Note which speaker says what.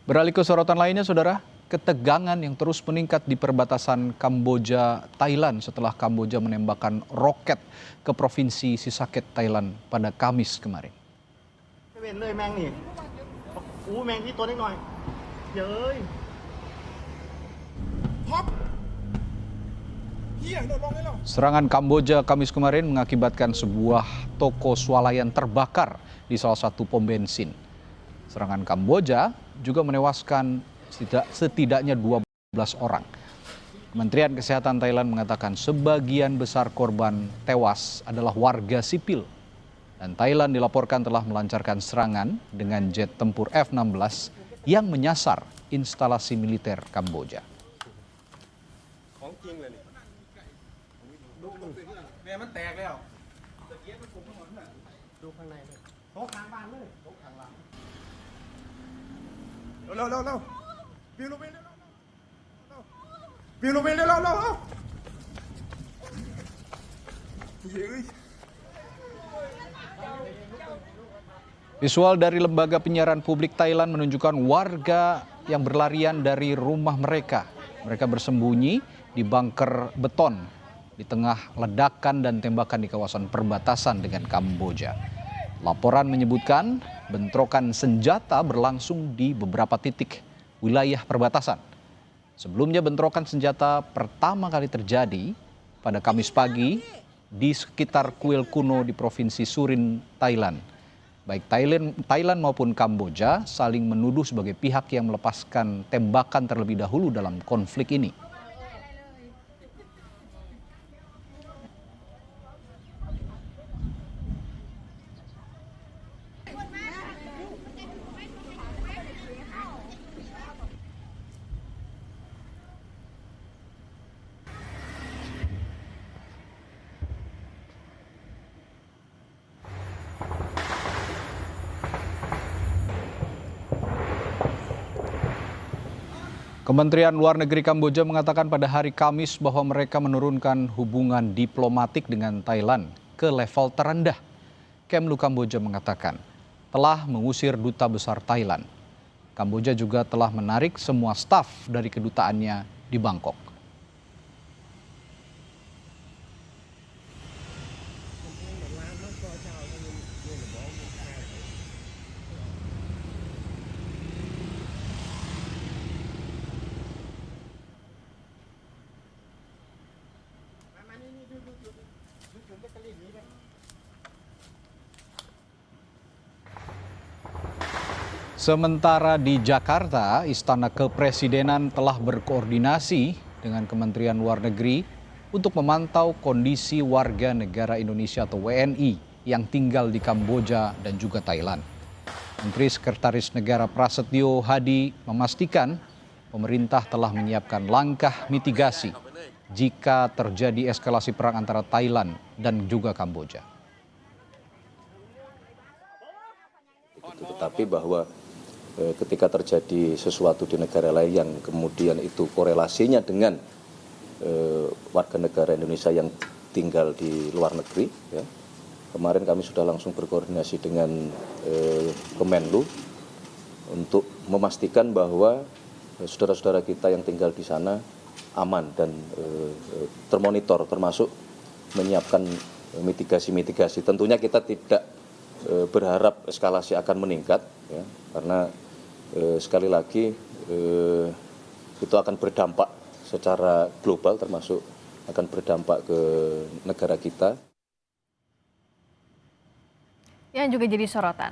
Speaker 1: Beralih ke sorotan lainnya, Saudara, ketegangan yang terus meningkat di perbatasan Kamboja, Thailand setelah Kamboja menembakkan roket ke provinsi Sisaket, Thailand pada Kamis kemarin. Serangan Kamboja Kamis kemarin mengakibatkan sebuah toko swalayan terbakar di salah satu pom bensin. Serangan Kamboja juga menewaskan setidaknya 12 orang. Kementerian Kesehatan Thailand mengatakan sebagian besar korban tewas adalah warga sipil. Dan Thailand dilaporkan telah melancarkan serangan dengan jet tempur F-16 yang menyasar instalasi militer Kamboja. Visual dari lembaga penyiaran publik Thailand menunjukkan warga yang berlarian dari rumah mereka. Mereka bersembunyi di bunker beton di tengah ledakan dan tembakan di kawasan perbatasan dengan Kamboja. Laporan menyebutkan bentrokan senjata berlangsung di beberapa titik wilayah perbatasan. Sebelumnya bentrokan senjata pertama kali terjadi pada Kamis pagi di sekitar kuil kuno di Provinsi Surin, Thailand. Baik Thailand maupun Kamboja saling menuduh sebagai pihak yang melepaskan tembakan terlebih dahulu dalam konflik ini. Kementerian Luar Negeri Kamboja mengatakan pada hari Kamis bahwa mereka menurunkan hubungan diplomatik dengan Thailand ke level terendah. Kemlu Kamboja mengatakan telah mengusir duta besar Thailand. Kamboja juga telah menarik semua staf dari kedutaannya di Bangkok. Sementara di Jakarta, Istana Kepresidenan telah berkoordinasi dengan Kementerian Luar Negeri untuk memantau kondisi warga negara Indonesia atau WNI yang tinggal di Kamboja dan juga Thailand. Menteri Sekretaris Negara Prasetyo Hadi memastikan pemerintah telah menyiapkan langkah mitigasi jika terjadi eskalasi perang antara Thailand dan juga Kamboja.
Speaker 2: Tetapi bahwa ketika terjadi sesuatu di negara lain yang kemudian itu korelasinya dengan warga negara Indonesia yang tinggal di luar negeri, ya. Kemarin kami sudah langsung berkoordinasi dengan Kemenlu untuk memastikan bahwa saudara-saudara kita yang tinggal di sana aman dan termonitor, termasuk menyiapkan mitigasi-mitigasi. Tentunya kita tidak berharap eskalasi akan meningkat, ya, karena sekali lagi itu akan berdampak secara global, termasuk akan berdampak ke negara kita.
Speaker 3: Yang juga jadi sorotan.